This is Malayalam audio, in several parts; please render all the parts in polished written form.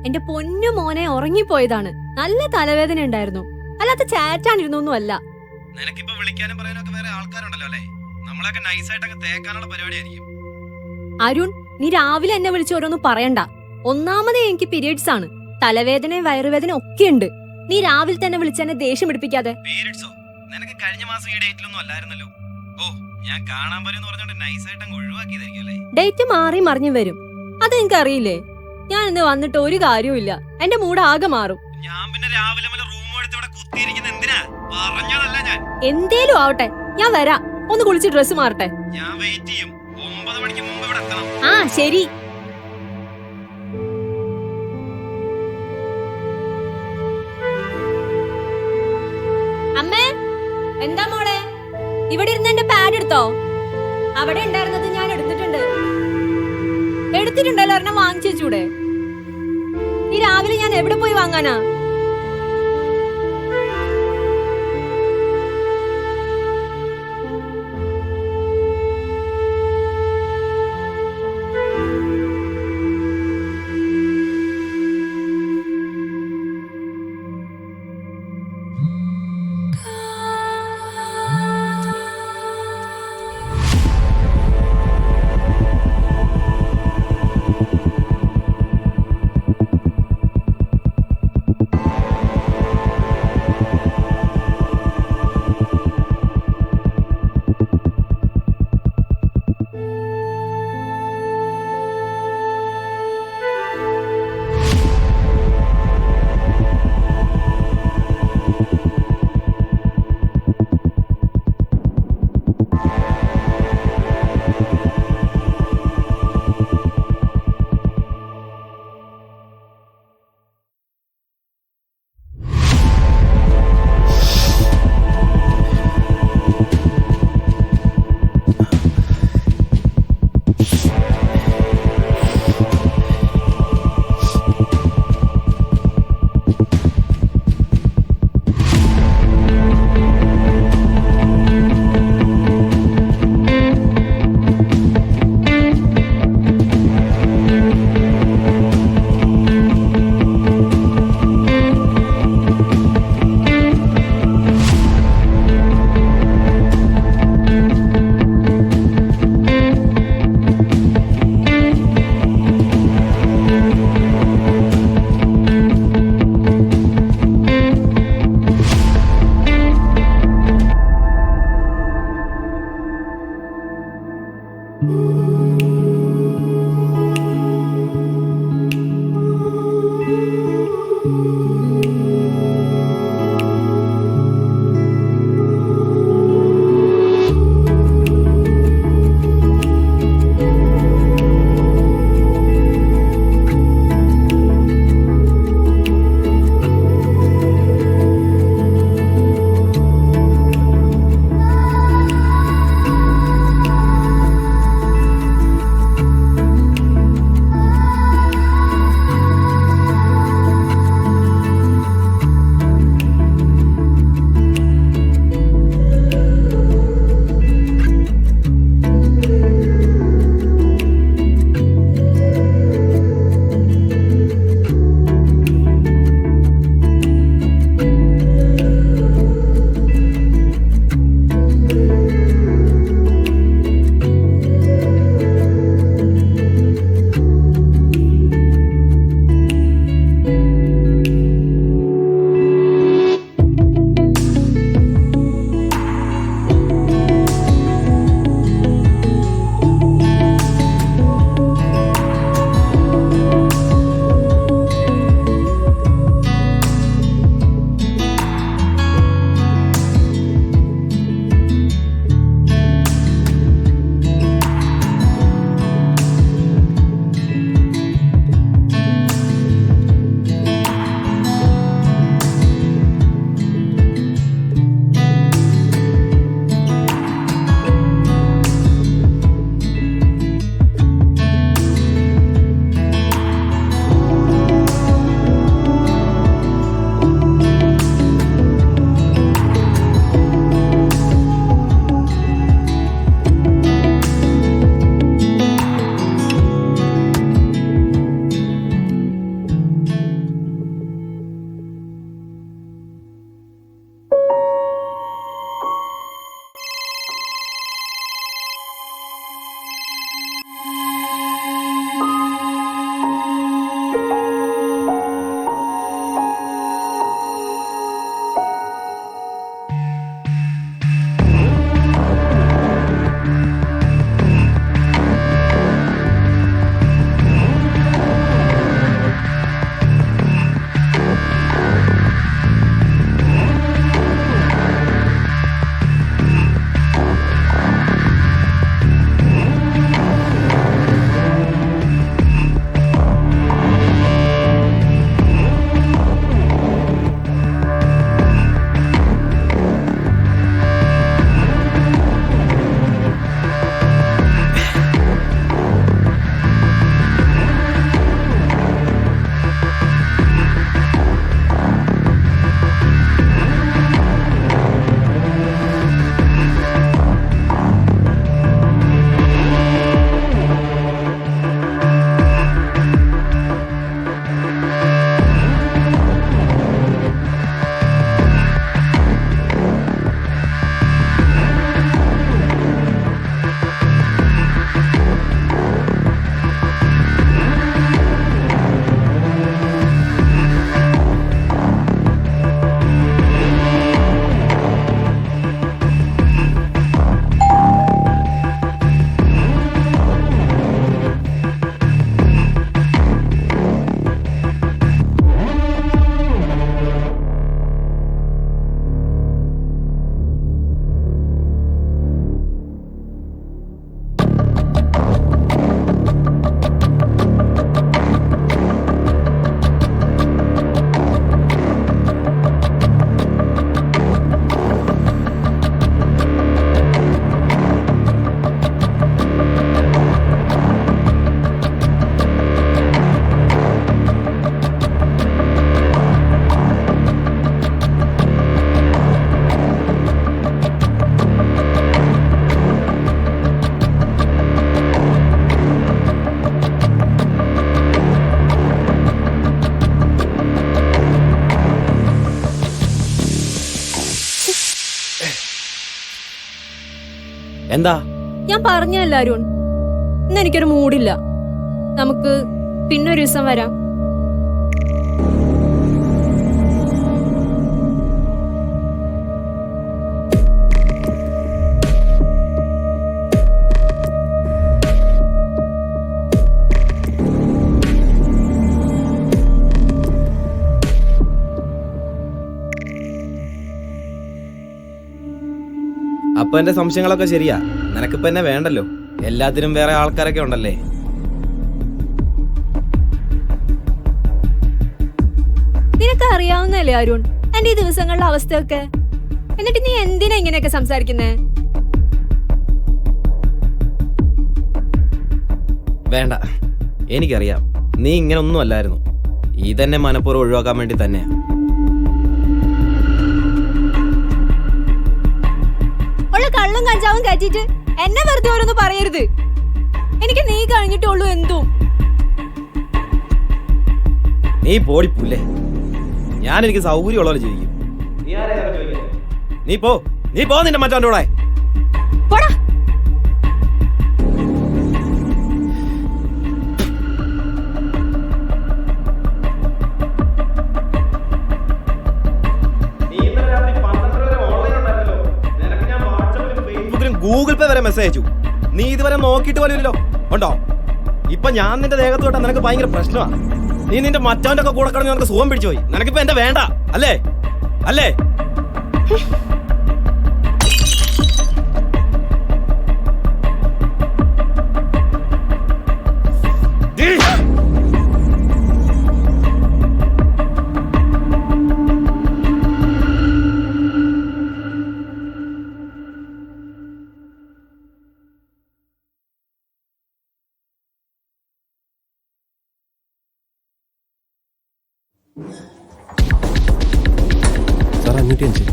എന്റെ പൊന്നു മോനെ ഉറങ്ങിപ്പോയതാണ്. നല്ല തലവേദന ഉണ്ടായിരുന്നു, അല്ലാത്ത ചാറ്റാണിരുന്നൊന്നും അല്ല. നിനക്കിപ്പോ വിളിക്കാനും പറയാനും ഒക്കെ വേറെ ആൾക്കാരുണ്ടല്ലോ അല്ലേ? നമ്മളൊക്കെ നൈസായിട്ട് അങ്ങ് തേക്കാനുള്ള പരിപാടിയായിരിക്കും. അരുൺ, നീ രാവിലെ എന്നെ വിളിച്ച് ഓരോന്നും പറയണ്ട. ഒന്നാമതേ എനിക്ക് പീരിയഡ്സ് ആണ്, തലവേദനയും വയറുവേദന ഒക്കെ ഉണ്ട്. നീ രാവിലെ തന്നെ വിളിച്ചെന്നെ ദേഷ്യം പിടിപ്പിക്കാതെ. പീരിയഡ്സോ? നിനക്ക് കഴിഞ്ഞ മാസം ഈ ഡേറ്റിലൊന്നും അല്ലായിരുന്നല്ലോ. ഓ, ഞാൻ കാണാൻ വരുമെന്ന് പറഞ്ഞോണ്ട് നൈസായിട്ട് അങ്ങ് ഒഴിവാക്കിയതായിരിക്കും അല്ലേ? ഡേറ്റ് മാറി മറിഞ്ഞു വരും, അത് എനിക്ക് അറിയില്ലേ. ഞാൻ ഇന്ന് വന്നിട്ട് ഒരു കാര്യവുമില്ല, എന്റെ മൂഡ് ആകെ മാറും. ഞാൻ പിന്നെ രാവിലെ മുതൽ റൂം എടുത്ത് ഇവിടെ കുത്തിയിരിക്കുന്ന എന്തിനാ? പറഞ്ഞതല്ല ഞാൻ. എന്തേലും ആവട്ടെ, ഞാൻ വരാം. ഒന്ന് കുളിച്ച് ഡ്രസ്സ് മാറട്ടെ. ഞാൻ വെയിറ്റ് ചെയ്യും. 9 മണിക്ക് മുമ്പ് ഇവിടെ എത്തണം. ആ ശരി. അമ്മേ, എന്താ മോളെ? ഇവിടെ ഇരുന്ന് എന്റെ പാഡ് എടുത്തോ? അവിടെ ഉണ്ടായിരുന്നത് ഞാൻ എടുത്തിട്ടുണ്ടല്ലോ, ഒരെണ്ണം വാങ്ങിച്ചു വെച്ചൂടെ? ഈ രാവിലെ ഞാൻ എവിടെ പോയി വാങ്ങാനാ? എന്താ? ഞാൻ പറഞ്ഞല്ല അരുൺ, ഇന്ന് എനിക്കൊരു മൂഡില്ല. നമുക്ക് പിന്നൊരു ദിവസം വരാം. അപ്പൊ എന്റെ സംശയങ്ങളൊക്കെ ശരിയാ. നിനക്കിപ്പോ എന്നെ വേണ്ടല്ലോ, എല്ലാത്തിനും വേറെ ആൾക്കാരൊക്കെ ഉണ്ടല്ലേ. നിനക്ക് അറിയാവുന്നല്ലേ അരുൺ എന്റെ ഈ ദിവസങ്ങളിലെ അവസ്ഥയൊക്കെ. എന്നിട്ട് നീ എന്തിനാ ഇങ്ങനെയൊക്കെ സംസാരിക്കുന്നേ? വേണ്ട, എനിക്കറിയാം നീ ഇങ്ങനെ ഒന്നും അല്ലായിരുന്നു. ഇതെന്നെ മനഃപൂർവ്വം ഒഴിവാക്കാൻ വേണ്ടി തന്നെയാ. ഉള്ള കള്ളും കഞ്ചാവും കയറ്റിട്ട് എന്നെ വെറുതെ ഓരോന്ന് പറയരുത്. എനിക്ക് നീ കഴിഞ്ഞിട്ടുള്ളൂ എന്തും. നീ പോടിപ്പൂല്ലേ, ഞാൻ എനിക്ക് സൗകര്യമുള്ളവരെ ജീവിക്കും. നീ പോ നിന്റെ മറ്റവന്റെ കൂടെ. പോടാ. ഗൂഗിൾ പേ വരെ മെസ്സേജ് അയച്ചു. നീ ഇതുവരെ നോക്കിയിട്ട് പോലുമില്ലല്ലോ. ഉണ്ടോ? ഇപ്പൊ ഞാൻ നിന്റെ ദേഹത്ത് തൊട്ടാ നിനക്ക് ഭയങ്കര പ്രശ്നമാണ്. നീ നിന്റെ മറ്റവന്റെ ഒക്കെ കൂടെ കിടന്ന് നിനക്ക് സുഖം പിടിച്ചു പോയി. നിനക്കിപ്പോ എന്റെ വേണ്ട അല്ലേ? അല്ലേ? സാർ 505.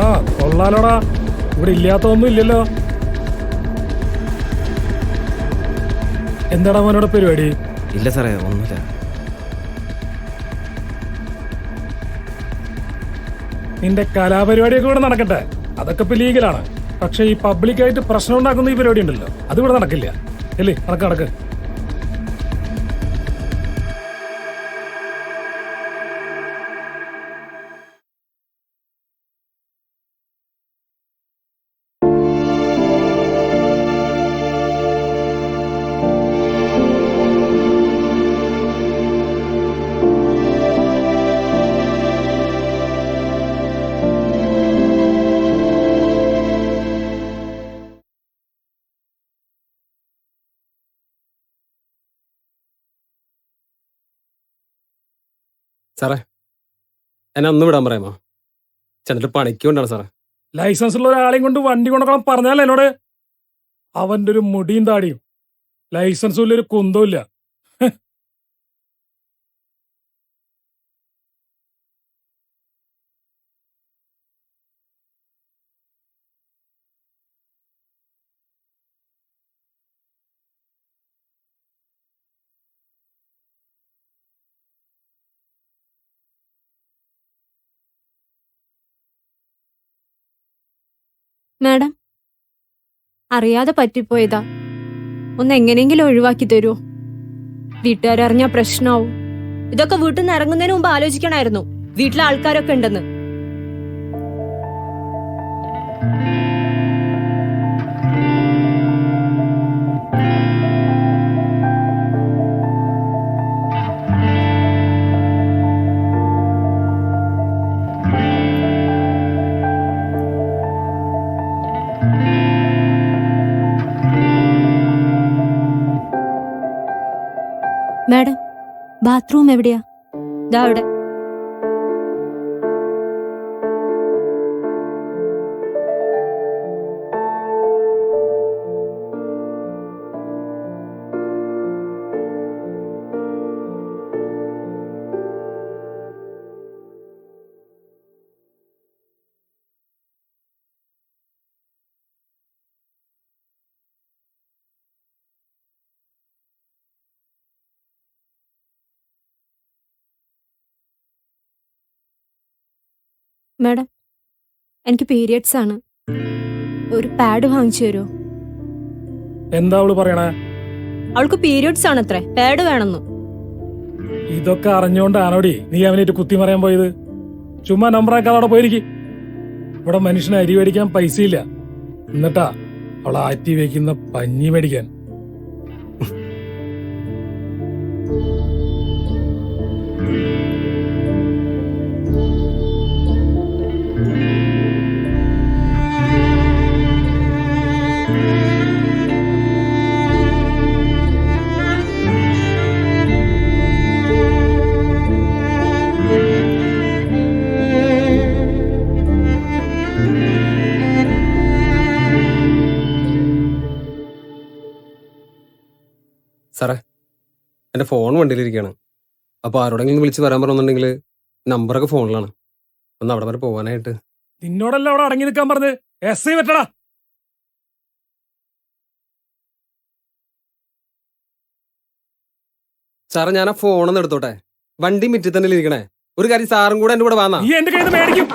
ആ കൊള്ളാലോടാ, ഇവിടെ ഇല്ലാത്തൊന്നും ഇല്ലല്ലോ. എന്താടാ മോനോട് പരിപാടി? ഇല്ല സാറേ, ഒന്നുമില്ല. നിന്റെ കലാപരിപാടിയൊക്കെ ഇവിടെ നടക്കട്ടെ, അതൊക്കെ ഇപ്പൊ ലീഗലാണ്. പക്ഷെ ഈ പബ്ലിക്കായിട്ട് പ്രശ്നം ഉണ്ടാക്കുന്ന ഈ പരിപാടി ഉണ്ടല്ലോ, അത് ഇവിടെ നടക്കില്ല. അല്ലേ? നടക്ക്. സാറേ, എന്നെ ഒന്ന് വിടാൻ പറയാമോ? ചെന്നിട്ട് പണിക്ക് കൊണ്ടാണ് സാറേ. ലൈസൻസ് ഉള്ള ഒരാളെയും കൊണ്ട് വണ്ടി കൊണ്ടുപോകണം പറഞ്ഞാലേ എന്നോട്. അവന്റെ ഒരു മുടിയും താടിയും, ലൈസൻസും ഇല്ല, ഒരു കുന്തവും ഇല്ല. മാഡം, അറിയാതെ പറ്റിപ്പോയതാ. ഒന്ന് എങ്ങനെയെങ്കിലും ഒഴിവാക്കി തരുമോ? വീട്ടുകാരറിഞ്ഞാ പ്രശ്നമാവും. ഇതൊക്കെ വീട്ടിൽ നിന്ന് ഇറങ്ങുന്നതിന് മുമ്പ് ആലോചിക്കണമായിരുന്നു വീട്ടിലെ ആൾക്കാരൊക്കെ ഉണ്ടെന്ന്. മാഡം, ബാത്റൂം എവിടെയാ? ദാ അവിടെ. മാഡം, എനിക്ക് പീരിയഡ്സ് ആണ്. ഒരു പാഡ് വാങ്ങിച്ചു തരുമോ? എന്താ അവള് പറയണേ? അവൾക്ക് പീരിയഡ്സ് ആണത്രേ, പാഡ് വേണമെന്ന്. ഇതൊക്കെ അറിഞ്ഞുകൊണ്ടാണോടി നീ അവനായിട്ട് കുത്തി മറിയാൻ പോയത്? ചുമ്മാ നമ്പറാക്കാതെ അവിടെ പോയിരിക്കും. ഇവിടെ മനുഷ്യന് അരി മേടിക്കാൻ പൈസയില്ല, എന്നിട്ടാ അവളെ ആറ്റി വെക്കുന്ന പഞ്ഞി മേടിക്കാൻ. സാറേ, എൻ്റെ ഫോൺ വണ്ടിയിലിരിക്കുകയാണ്. അപ്പോൾ ആരോടെങ്കിലും വിളിച്ച് വരാൻ പറഞ്ഞിട്ടുണ്ടെങ്കിൽ നമ്പറൊക്കെ ഫോണിലാണ്. ഒന്ന് അവിടെ വരെ പോകാനായിട്ട്. നിന്നോടല്ല അവിടെ അടങ്ങി നിൽക്കാൻ പറഞ്ഞ്. എസ് ഐ പറ്റടാ. സാറേ, ഞാൻ ആ ഫോണൊന്ന് എടുത്തോട്ടെ. വണ്ടി മിറ്റി തന്നെ ഇരിക്കണേ. ഒരു കാര്യം, സാറും കൂടെ എൻ്റെ കൂടെ വാന്നാ. നീ എന്റെ കയ്യിൽ നിന്ന് മേടിക്കും.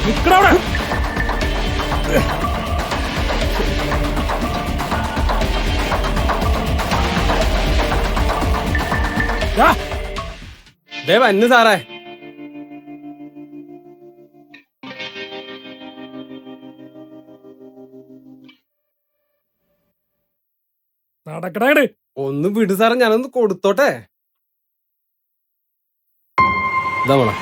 നിക്കടവിടെ. ദേ വന്നു സാറേ. നടക്കടേ. ഒന്ന് വിട് സാറേ, ഞാനൊന്ന് കൊടുത്തോട്ടെ. ഇതാ മോളെ.